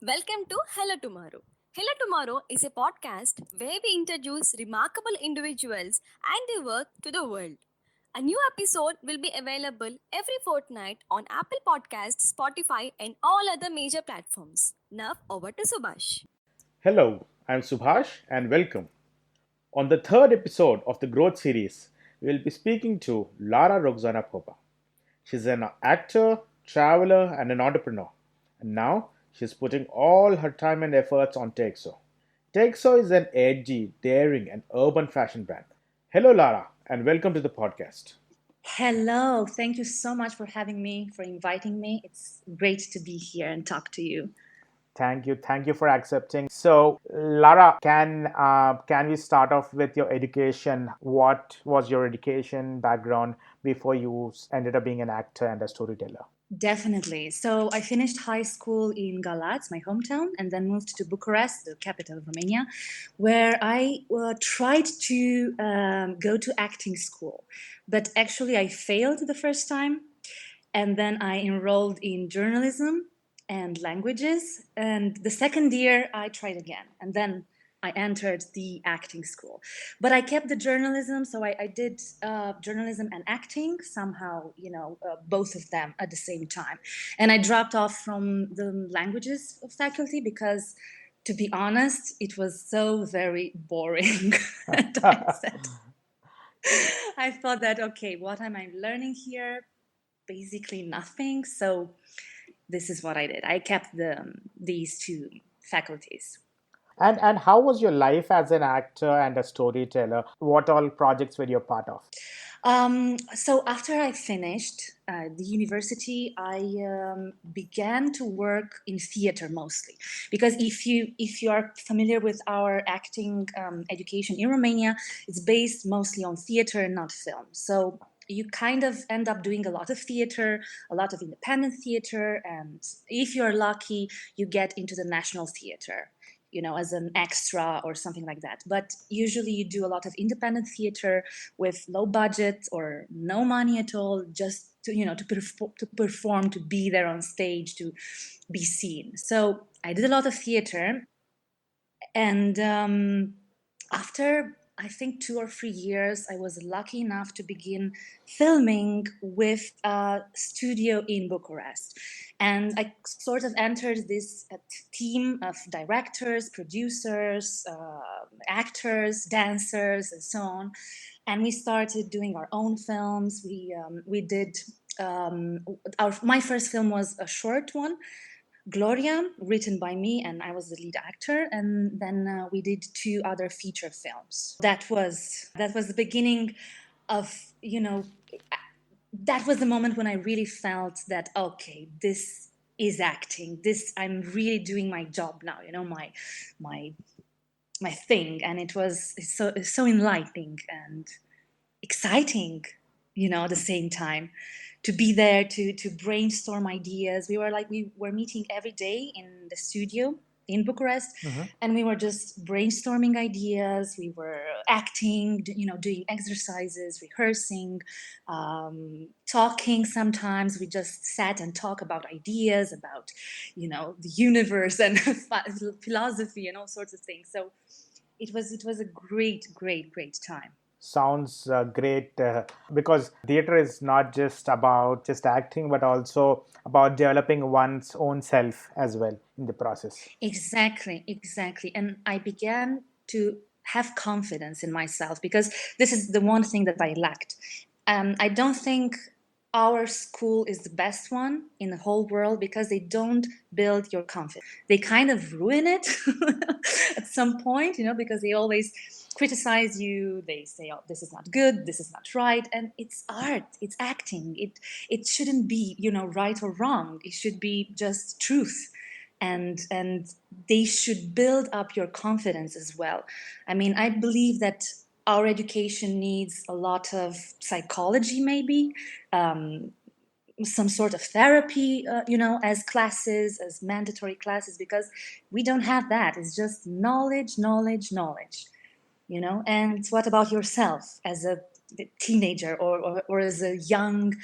Welcome to Hello Tomorrow. Hello Tomorrow is a podcast where we introduce remarkable individuals and their work to the world. A new episode will be available every fortnight on Apple Podcasts, Spotify, and all other major platforms. Now, over to Subhash. Hello, I'm Subhash and welcome. On the third episode of the Growth series, we will be speaking to Lara Roxana Popa. She's an actor, traveler, and an entrepreneur. And now she's putting all her time and efforts on Teyxo. Teyxo is an edgy, daring, and urban fashion brand. Hello, Lara, and welcome to the podcast. Hello, thank you so much for having me, for inviting me. It's great to be here and talk to you. Thank you for accepting. So, Lara, can we start off with your education? What was your education background before you ended up being an actor and a storyteller? Definitely. So I finished high school in Galați, my hometown, and then moved to Bucharest, the capital of Romania, where I tried to go to acting school. But actually, I failed the first time. And then I enrolled in journalism and languages. And the second year, I tried again. And then I entered the acting school. But I kept the journalism, so I did journalism and acting somehow, both of them at the same time. And I dropped off from the languages faculty because, to be honest, it was so very boring. And I thought that, okay, what am I learning here? Basically nothing. So this is what I did. I kept these two faculties. And how was your life as an actor and a storyteller? What all projects were you a part of? So after I finished the university, I began to work in theater mostly, because if you are familiar with our acting education in Romania, it's based mostly on theater and not film. So you kind of end up doing a lot of theater, a lot of independent theater, and if you're lucky, you get into the national theater, as an extra or something like that. But usually you do a lot of independent theater with low budget or no money at all, just to perform, to be there on stage, to be seen. So I did a lot of theater, and after I think 2 or 3 years, I was lucky enough to begin filming with a studio in Bucharest. And I sort of entered this team of directors, producers, actors, dancers, and so on. And we started doing our own films. We did my first film was a short one, Gloria, written by me, and I was the lead actor. And then we did two other feature films. That was the beginning of that was the moment when I really felt that, okay, this is acting. This, I'm really doing my job now. My my thing, and it's so enlightening and exciting, at the same time, to be there to brainstorm ideas. We were meeting every day in the studio in Bucharest, Mhm. and we were just brainstorming ideas. We were acting, doing exercises, rehearsing, talking. Sometimes we just sat and talk about ideas, about the universe and philosophy and all sorts of things. So it was a great time. Sounds great because theater is not just about just acting, but also about developing one's own self as well in the process. Exactly. And I began to have confidence in myself, because this is the one thing that I lacked. I don't think our school is the best one in the whole world, because they don't build your confidence. They kind of ruin it at some point, because they always criticize you. They say, oh, this is not good, this is not right. And it's art, it's acting. It shouldn't be, right or wrong. It should be just truth. And they should build up your confidence as well. I mean, I believe that our education needs a lot of psychology, maybe, some sort of therapy, as classes, as mandatory classes, because we don't have that. It's just knowledge. And what about yourself as a teenager, or as a young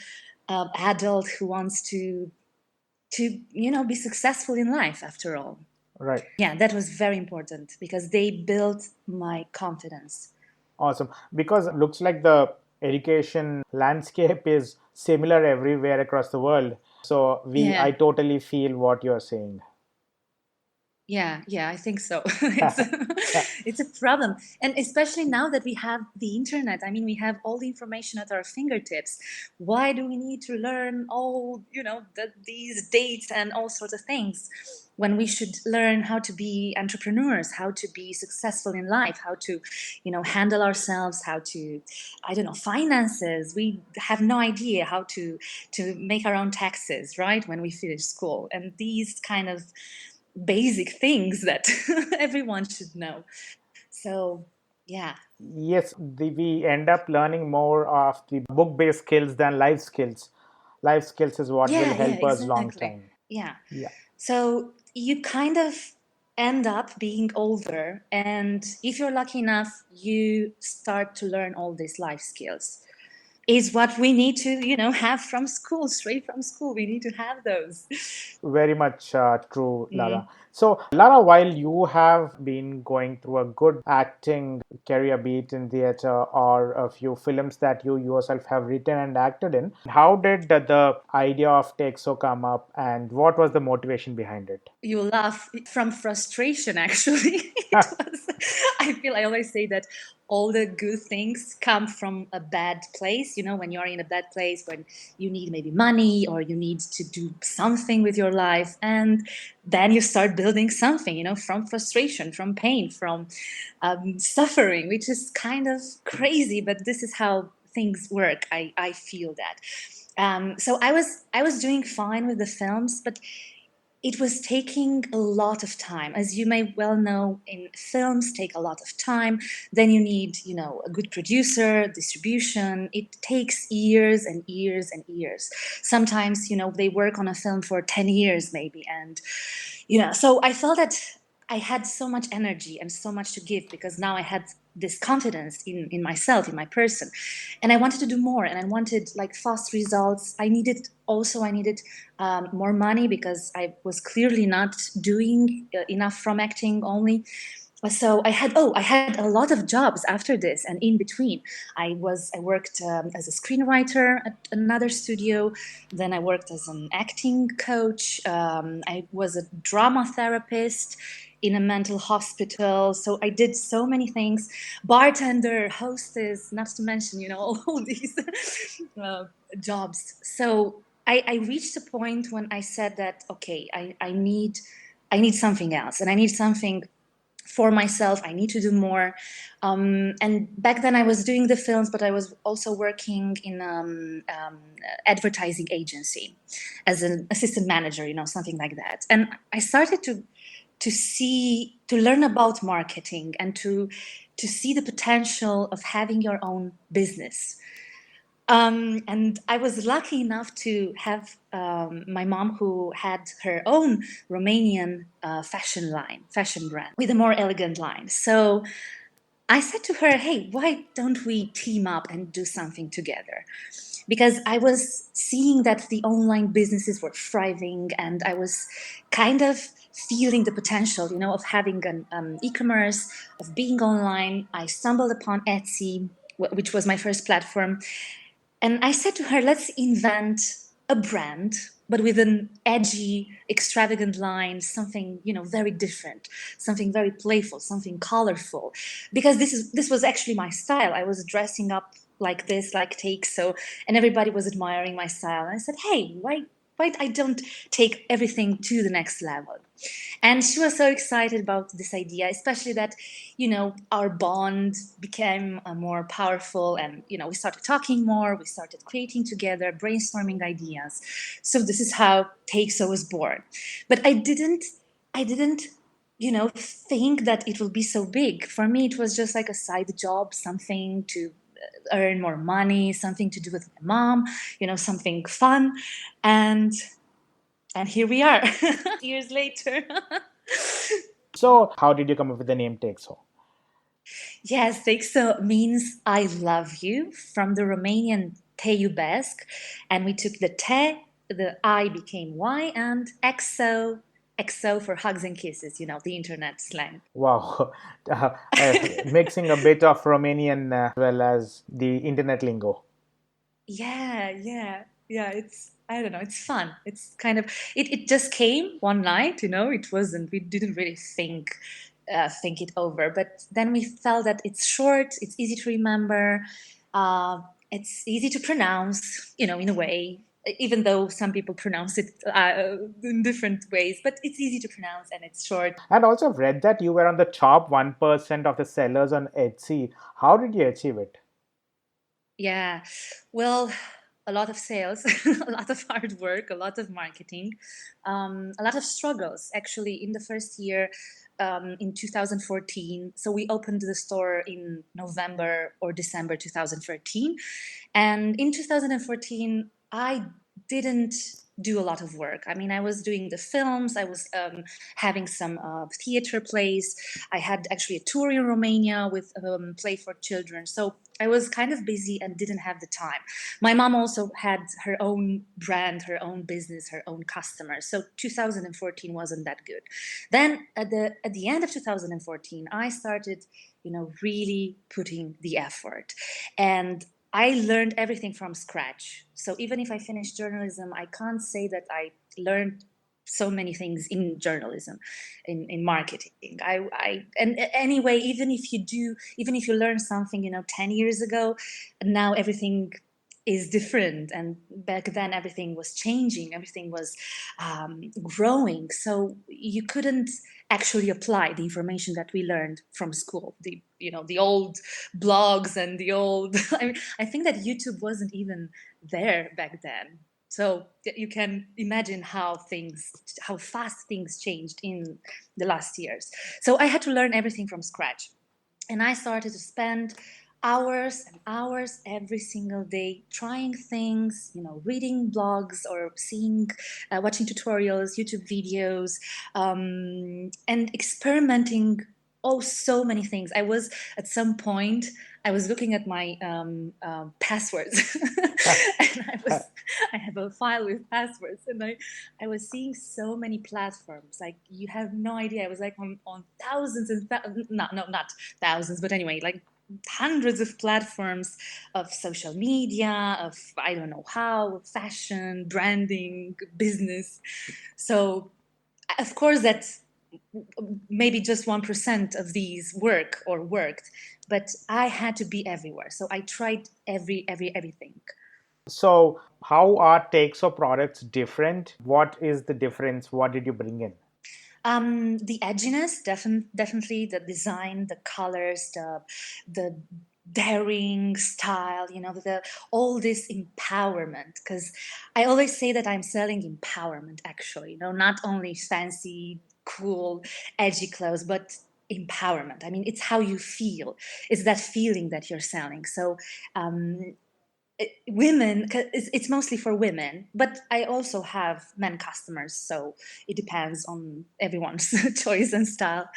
adult who wants to to be successful in life after all. Right. Yeah, that was very important because they built my confidence. Awesome. Because it looks like the education landscape is similar everywhere across the world. So I Yeah. totally feel what you're saying. Yeah, I think so. it's it's a problem, and especially now that we have the internet. I mean, we have all the information at our fingertips. Why do we need to learn all these dates and all sorts of things when we should learn how to be entrepreneurs, how to be successful in life, how to handle ourselves, how to, I don't know, finances. We have no idea how to make our own taxes, right, when we finish school, and these kind of basic things that everyone should know. So, yeah. Yes, we end up learning more of the book-based skills than life skills. Life skills is what will Yeah, help us long exactly. time. Yeah. Yeah. So you kind of end up being older, and if you're lucky enough, you start to learn all these life skills. Is what we need to, have from school, straight from school. We need to have those. Very much true, Lara. Mm. So, Lara, while you have been going through a good acting career, be it in theater or a few films that you yourself have written and acted in, how did the idea of Teyxo come up, and what was the motivation behind it? You laugh from frustration, actually. It was, I always say that all the good things come from a bad place. When you're in a bad place, when you need maybe money or you need to do something with your life, and then you start building something, from frustration, from pain, from suffering, which is kind of crazy, but this is how things work. I feel that. So I was doing fine with the films, but it was taking a lot of time. As you may well know, in films take a lot of time. Then you need, a good producer, distribution. It takes years and years and years. Sometimes, they work on a film for 10 years maybe. And, so I felt that I had so much energy and so much to give because now I had this confidence in myself, in my person. And I wanted to do more, and I wanted like fast results. I needed more money because I was clearly not doing enough from acting only. So I had a lot of jobs after this, and in between I worked as a screenwriter at another studio. Then I worked as an acting coach. I was a drama therapist in a mental hospital. So I did so many things: bartender, hostess, not to mention all these uh, jobs. So I reached a point when I said that okay, I need something else, and I need something for myself. I need to do more. And back then I was doing the films, but I was also working in advertising agency as an assistant manager, something like that. And I started to learn about marketing and to see the potential of having your own business. And I was lucky enough to have my mom, who had her own Romanian fashion brand with a more elegant line. So I said to her, hey, why don't we team up and do something together? Because I was seeing that the online businesses were thriving, and I was kind of feeling the potential, of having an e-commerce, of being online. I stumbled upon Etsy, which was my first platform. And I said to her, let's invent a brand, but with an edgy, extravagant line, something, very different, something very playful, something colorful. Because this was actually my style. I was dressing up like this, like Teyxo, and everybody was admiring my style. And I said, hey, why I don't take everything to the next level? And she was so excited about this idea, especially that, our bond became more powerful, and, we started talking more, we started creating together, brainstorming ideas. So this is how Teyxo was born. But I didn't, think that it will be so big. For me, it was just like a side job, something to earn more money, something to do with my mom, something fun. And here we are, years later. So, how did you come up with the name Teyxo? Yes, Teyxo means I love you, from the Romanian te iubesc, and we took the te the I became Y, and XO for hugs and kisses, the internet slang. Wow. Mixing a bit of Romanian as well as the internet lingo. Yeah. It's, I don't know, it's fun. It's kind of, it just came one night, it wasn't, we didn't really think it over. But then we felt that it's short, it's easy to remember, uh, it's easy to pronounce, in a way, even though some people pronounce it in different ways, but it's easy to pronounce and it's short. And also, I've read that you were on the top 1% of the sellers on Etsy. How did you achieve it? Yeah, well, a lot of sales, a lot of hard work, a lot of marketing, a lot of struggles. Actually, in the first year, in 2014, so we opened the store in November or December 2013, and in 2014, I didn't do a lot of work. I mean, I was doing the films, I was having some theater plays. I had actually a tour in Romania with Play for Children. So I was kind of busy and didn't have the time. My mom also had her own brand, her own business, her own customers. So 2014 wasn't that good. Then at the end of 2014, I started, really putting the effort. And I learned everything from scratch. So even if I finished journalism, I can't say that I learned so many things in journalism, in marketing. And anyway, even if you learn something, 10 years ago, now everything is different. And back then everything was changing, everything was growing. So you couldn't actually apply the information that we learned from school, the old blogs and the old I think that YouTube wasn't even there back then. So you can imagine how fast things changed in the last years. So I had to learn everything from scratch. And I started to spend hours and hours every single day trying things, reading blogs or watching tutorials, YouTube videos, and experimenting. Oh, so many things. At some point, I was looking at my passwords, and I have a file with passwords, and I was seeing so many platforms. Like, you have no idea. I was like on thousands and not thousands, but anyway, like hundreds of platforms of social media, of I don't know how, fashion, branding, business. So of course that maybe just 1% of these worked, but I had to be everywhere. So I tried everything. So, how are Teyxo products different? What is the difference? What did you bring in? The edginess, definitely the design, the colors, the daring style, all this empowerment. Because I always say that I'm selling empowerment, actually, not only fancy, cool, edgy clothes, but empowerment. I mean, it's how you feel. It's that feeling that you're selling. So women, 'cause it's mostly for women, but I also have men customers, so it depends on everyone's choice and style.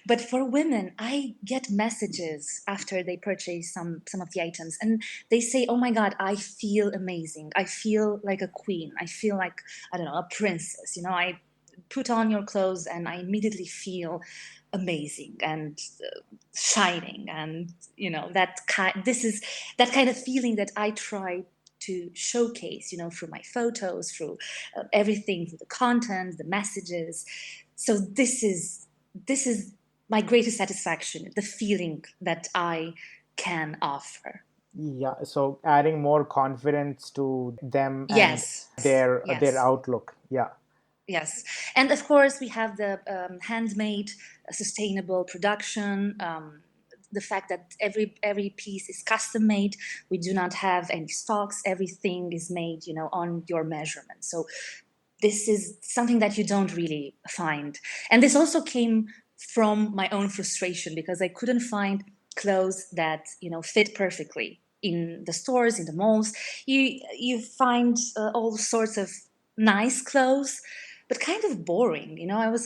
But for women, I get messages after they purchase some of the items, and they say, oh my god, I feel amazing, I feel like a queen, I feel like, I don't know, a princess. I put on your clothes and I immediately feel amazing and shining. And this is that kind of feeling that I try to showcase, through my photos, through everything, through the content, the messages. So this is my greatest satisfaction, the feeling that I can offer. Yeah, so adding more confidence to them and Yes, their yes. outlook. Yeah. Yes, and of course we have the handmade, sustainable production. The fact that every piece is custom made. We do not have any stocks. Everything is made, on your measurement. So this is something that you don't really find. And this also came from my own frustration, because I couldn't find clothes that fit perfectly in the stores, in the malls. You find all sorts of nice clothes, but kind of boring.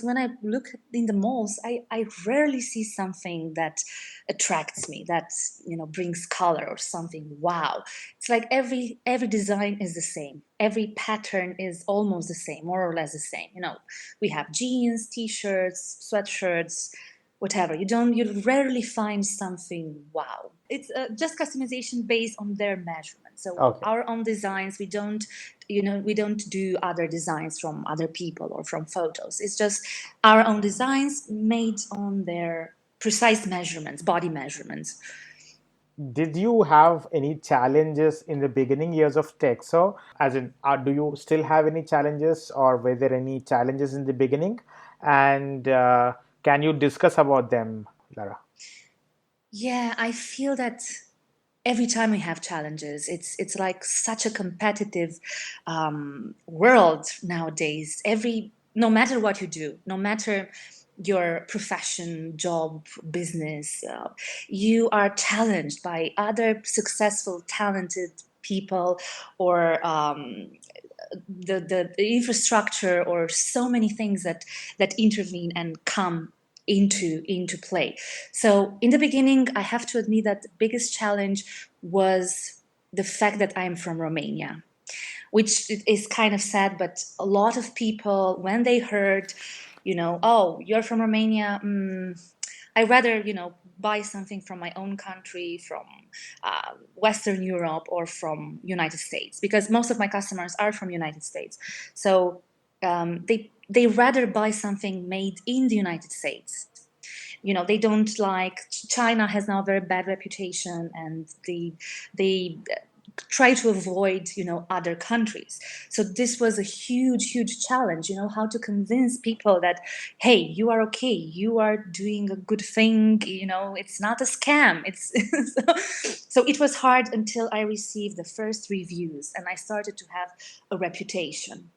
When I look in the malls, I rarely see something that attracts me, that brings color or something. Wow, it's like every design is the same. Every pattern is almost the same, more or less the same. We have jeans, t-shirts, sweatshirts, whatever. You rarely find something wow. It's just customization based on their measurement. So Okay. our own designs, we don't do other designs from other people or from photos. It's just our own designs made on their precise measurements, body measurements. Did you have any challenges in the beginning years of Teyxo? As in, do you still have any challenges, or were there any challenges in the beginning? And can you discuss about them, Lara? Yeah, I feel that every time we have challenges, it's like such a competitive world nowadays. No matter what you do, no matter your profession, job, business, you are challenged by other successful, talented people, or the infrastructure, or so many things that intervene and come into play. So in the beginning, I have to admit that the biggest challenge was the fact that I'm from Romania, which is kind of sad. But a lot of people, when they heard, oh, you're from Romania, I rather, buy something from my own country, from Western Europe, or from United States, because most of my customers are from United States. So they rather buy something made in the United States. They don't like, China has now a very bad reputation, and they try to avoid other countries. So this was a huge challenge, how to convince people that, hey, you are okay, you are doing a good thing, it's not a scam. It's so it was hard until I received the first reviews and I started to have a reputation,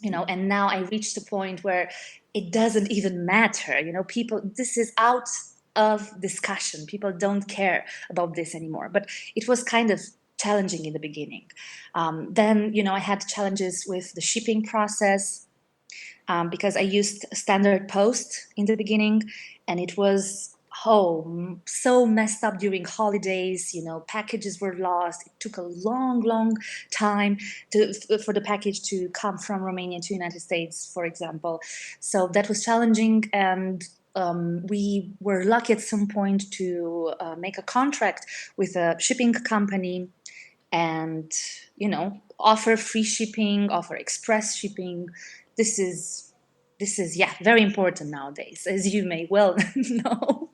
and now I reached a point where it doesn't even matter. People, this is out of discussion. People don't care about this anymore. But it was kind of challenging in the beginning. Then, I had challenges with the shipping process, because I used standard post in the beginning, and it was so messed up during holidays. Packages were lost. It took a long time for the package to come from Romania to United States, for example. So that was challenging, and we were lucky at some point to make a contract with a shipping company, and offer free shipping, offer express shipping. This is yeah, very important nowadays, as you may well know.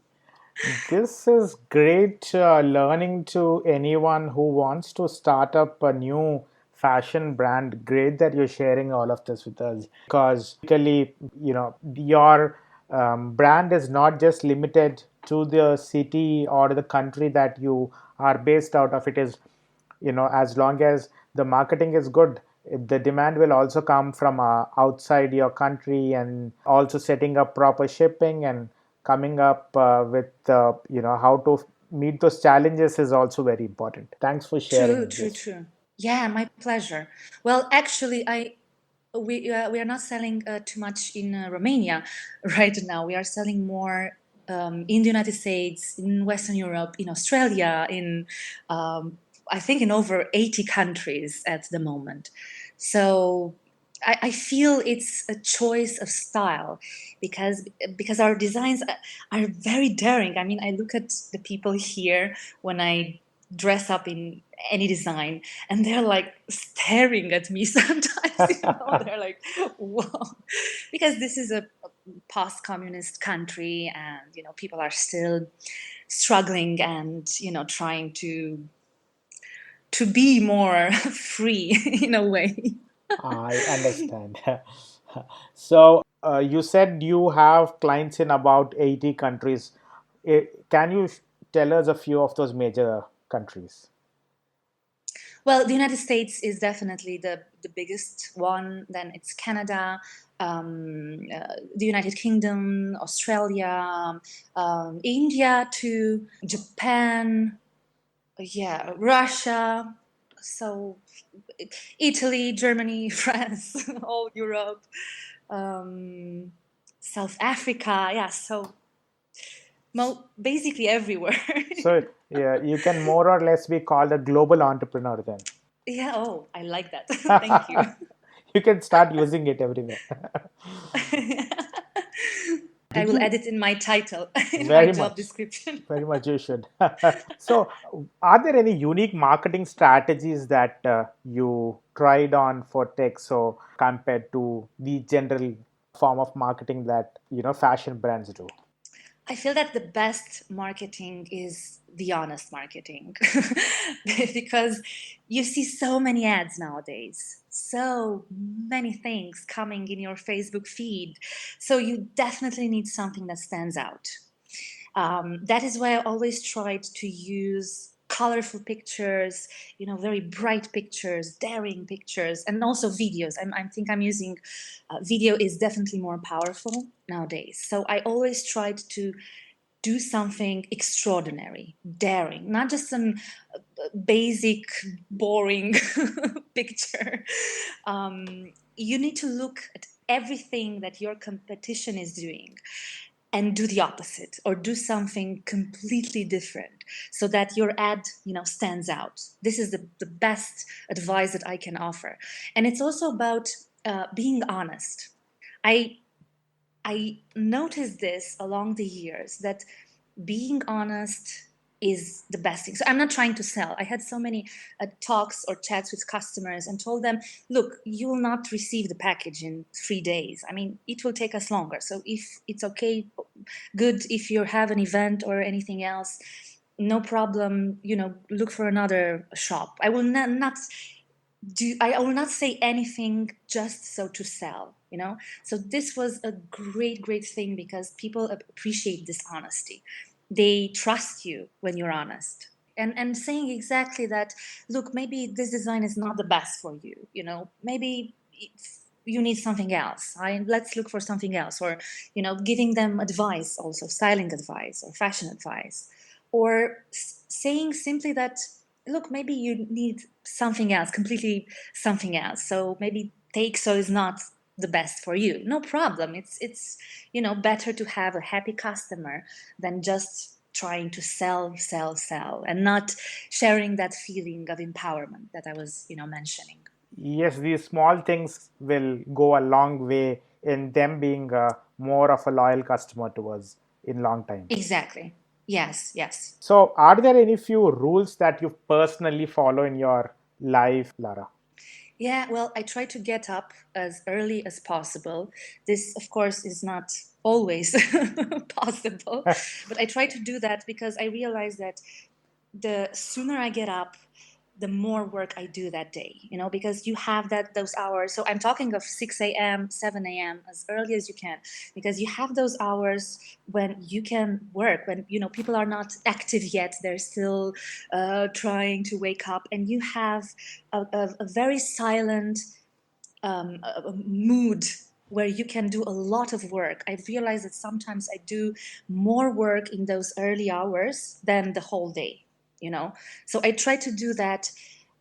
This is great learning to anyone who wants to start up a new fashion brand. Great that you're sharing all of this with us, because basically, your brand is not just limited to the city or the country that you are based out of. It is, as long as the marketing is good, the demand will also come from outside your country, and also setting up proper shipping and coming up with how to meet those challenges is also very important. Thanks for True, sharing true, this. true. Yeah, my pleasure. Well, actually, we are not selling too much in Romania right now. We are selling more in the United States, in Western Europe, in Australia, in I think in over 80 countries at the moment. So I feel it's a choice of style, because our designs are very daring. I mean, I look at the people here when I dress up in any design, and they're like staring at me sometimes. They're like, whoa, because this is a post-communist country, and people are still struggling, and trying to be more free in a way. I understand. So, you said you have clients in about 80 countries. Can you tell us a few of those major countries? Well, the United States is definitely the biggest one. Then it's Canada, the United Kingdom, Australia, India too, Japan, yeah, Russia. So Italy, Germany, France, all Europe. South Africa. Yeah, so basically everywhere. So yeah, you can more or less be called a global entrepreneur then. Yeah, oh, I like that. Thank you. You can start using it everywhere. I Did will you add it in my title, in my very job much, description. very much you should. So, are there any unique marketing strategies that you tried on for Teyxo compared to the general form of marketing that fashion brands do? I feel that the best marketing is the honest marketing because you see so many ads nowadays, so many things coming in your Facebook feed. So you definitely need something that stands out. That is why I always tried to use colorful pictures, very bright pictures, daring pictures, and also videos. I think I'm using video is definitely more powerful nowadays. So I always tried to do something extraordinary, daring, not just some basic, boring picture. You need to look at everything that your competition is doing and do the opposite or do something completely different so that your ad stands out. This is the best advice that I can offer. And it's also about being honest. I noticed this along the years that being honest is the best thing. So I'm not trying to sell. I had so many talks or chats with customers and told them, look, you will not receive the package in 3 days. I mean, it will take us longer. So if it's okay, good. If you have an event or anything else, no problem, look for another shop. I will I will not say anything just so to sell. So this was a great thing because people appreciate this honesty. They trust you when you're honest. And saying exactly that, look, maybe this design is not the best for you. Maybe you need something else. Let's look for something else. Or, giving them advice also, styling advice or fashion advice. Or saying simply that, look, maybe you need something else, completely something else. So maybe Teyxo is not the best for you. No problem. It's better to have a happy customer than just trying to sell, and not sharing that feeling of empowerment that I was mentioning. Yes, these small things will go a long way in them being more of a loyal customer to us in long time. Exactly. Yes. So, are there any few rules that you personally follow in your life, Lara? Yeah, well, I try to get up as early as possible. This, of course, is not always possible, but I try to do that because I realize that the sooner I get up, the more work I do that day, because you have those hours. So I'm talking of 6 a.m., 7 a.m., as early as you can, because you have those hours when you can work, when, people are not active yet. They're still trying to wake up, and you have a very silent mood where you can do a lot of work. I realize that sometimes I do more work in those early hours than the whole day. So I try to do that.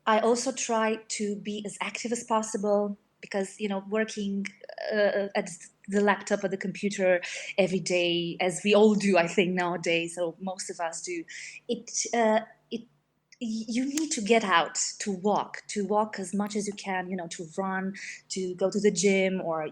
I also try to be as active as possible because, working at the laptop or the computer every day, as we all do, I think nowadays, so most of us do, it you need to get out to walk as much as you can, to run, to go to the gym, or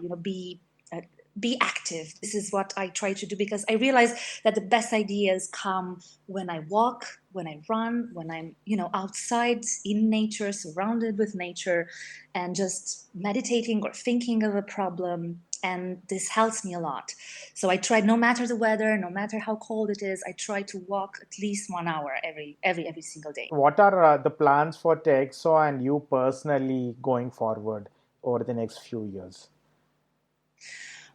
be active. This is what I try to do because I realize that the best ideas come when I walk, when I run, when I'm outside in nature, surrounded with nature, and just meditating or thinking of a problem. And this helps me a lot. So I try, no matter the weather, no matter how cold it is, I try to walk at least 1 hour every single day. What are the plans for Teyxo and you personally going forward over the next few years?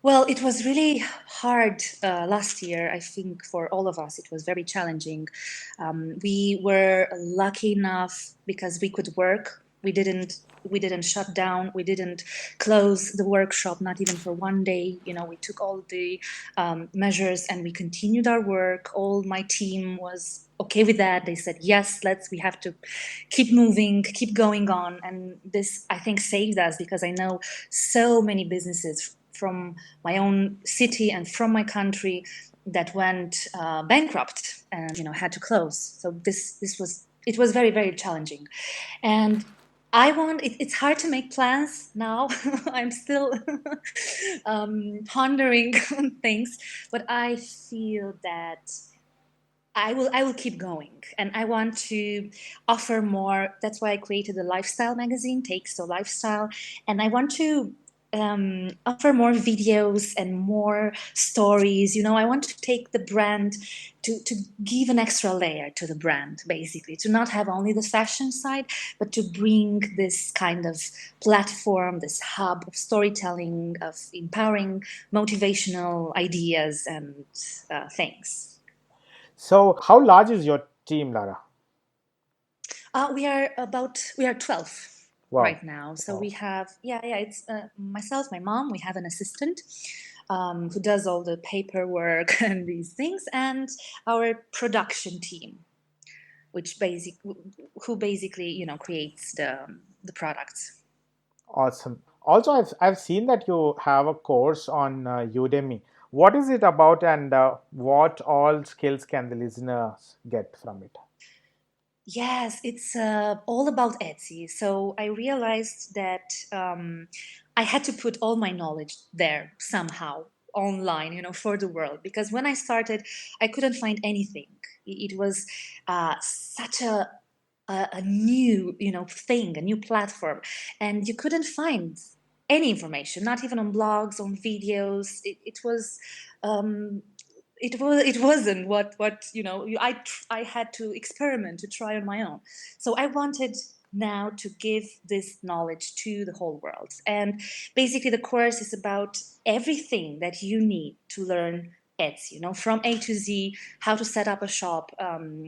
Well, it was really hard last year. I think for all of us, it was very challenging. We were lucky enough because we could work. We didn't shut down. We didn't close the workshop, not even for one day. We took all the measures and we continued our work. All my team was okay with that. They said, yes, we have to keep moving, keep going on. And this, I think, saved us because I know so many businesses from my own city and from my country that went bankrupt and had to close. So it was very, very challenging. And it's hard to make plans now. I'm still pondering on things, but I feel that I will keep going, and I want to offer more. That's why I created a lifestyle magazine, Teyxo Lifestyle, and I want to offer more videos and more stories. I want to take the brand to give an extra layer to the brand, basically, to not have only the fashion side, but to bring this kind of platform, this hub of storytelling, of empowering, motivational ideas and things. So, how large is your team, Lara? We are 12 Wow. right now. So Wow. we have, it's myself, my mom, we have an assistant who does all the paperwork and these things, and our production team, who basically, creates the products. Awesome. Also, I've seen that you have a course on Udemy. What is it about, and what all skills can the listeners get from it? Yes, it's all about Etsy. So I realized that I had to put all my knowledge there somehow online, for the world. Because when I started, I couldn't find anything. It was such a new, thing, a new platform, and you couldn't find any information, not even on blogs, on videos. Um, it wasn't what I had to experiment, to try on my own. So I wanted now to give this knowledge to the whole world, and basically the course is about everything that you need to learn Etsy, from A to Z, how to set up a shop,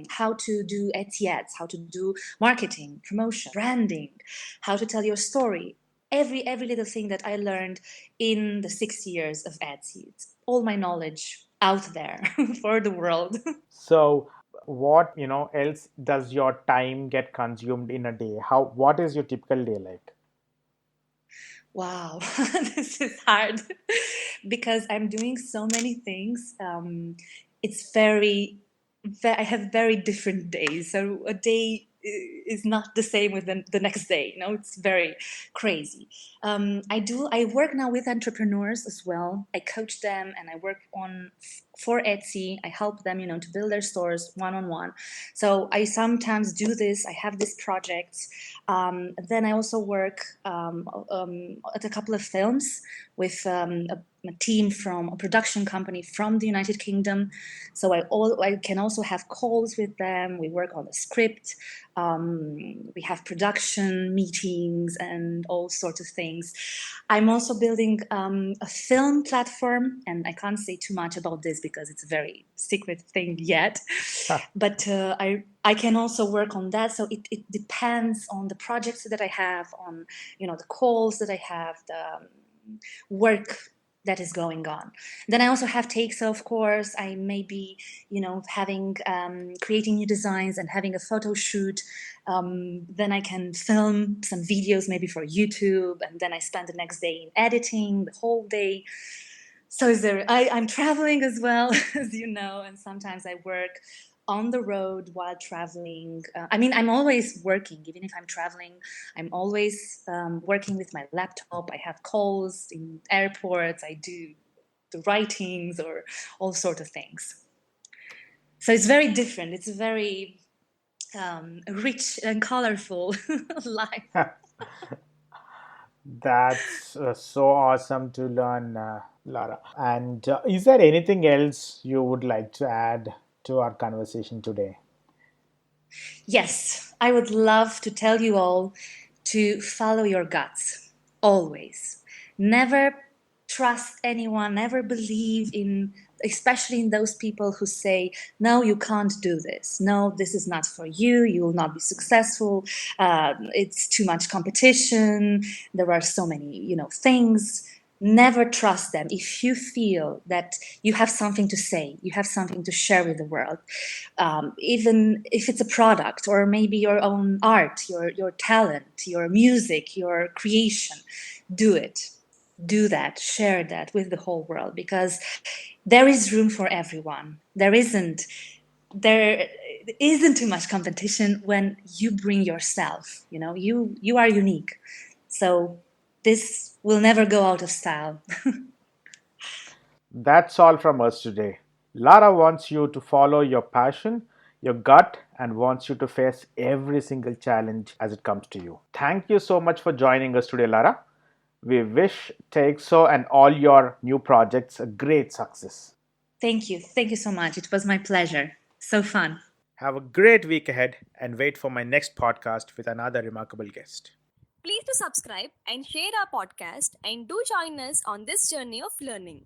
how to do Etsy ads, how to do marketing, promotion, branding, how to tell your story. Every little thing that I learned in the 6 years of Etsy. It's all my knowledge out there for the world. So, what else does your time get consumed in a day? What is your typical day like? Wow, this is hard because I'm doing so many things. It's I have very different days. So a day is not the same with the next day. It's very crazy. I work now with entrepreneurs as well. I coach them and I work for Etsy. I help them, to build their stores one on one. So I sometimes do this. I have these projects. Then I also work at a couple of films with a team from a production company from the United Kingdom. So I can also have calls with them. We work on the script. We have production meetings and all sorts of things. I'm also building a film platform, and I can't say too much about this because it's a very secret thing yet. But I can also work on that. So it depends on the projects that I have, on the calls that I have, the work that is going on. Then I also have Teyxo, of course. I may be, having creating new designs and having a photo shoot. Then I can film some videos maybe for YouTube, and then I spend the next day in editing, the whole day. So I'm traveling as well, as you know, and sometimes I work on the road while traveling. I'm always working, even if I'm traveling. I'm always working with my laptop. I have calls in airports. I do the writings or all sorts of things. So it's very different. It's a very rich and colorful life. That's so awesome to learn, Lara. And is there anything else you would like to add to our conversation today? Yes, I would love to tell you all to follow your guts, always. Never trust anyone, never believe in, especially in those people who say, no, you can't do this. No, this is not for you. You will not be successful. It's too much competition. There are so many, things. Never trust them. If you feel that you have something to say, you have something to share with the world, even if it's a product or maybe your own art, your talent, your music, your creation, do it. do that, share that with the whole world, because there is room for everyone. There isn't too much competition when you bring yourself. You are unique. So this will never go out of style. That's all from us today. Lara wants you to follow your passion, your gut, and wants you to face every single challenge as it comes to you. Thank you so much for joining us today, Lara. We wish Teyxo and all your new projects a great success. Thank you. Thank you so much. It was my pleasure. So fun. Have a great week ahead and wait for my next podcast with another remarkable guest. Please do subscribe and share our podcast and do join us on this journey of learning.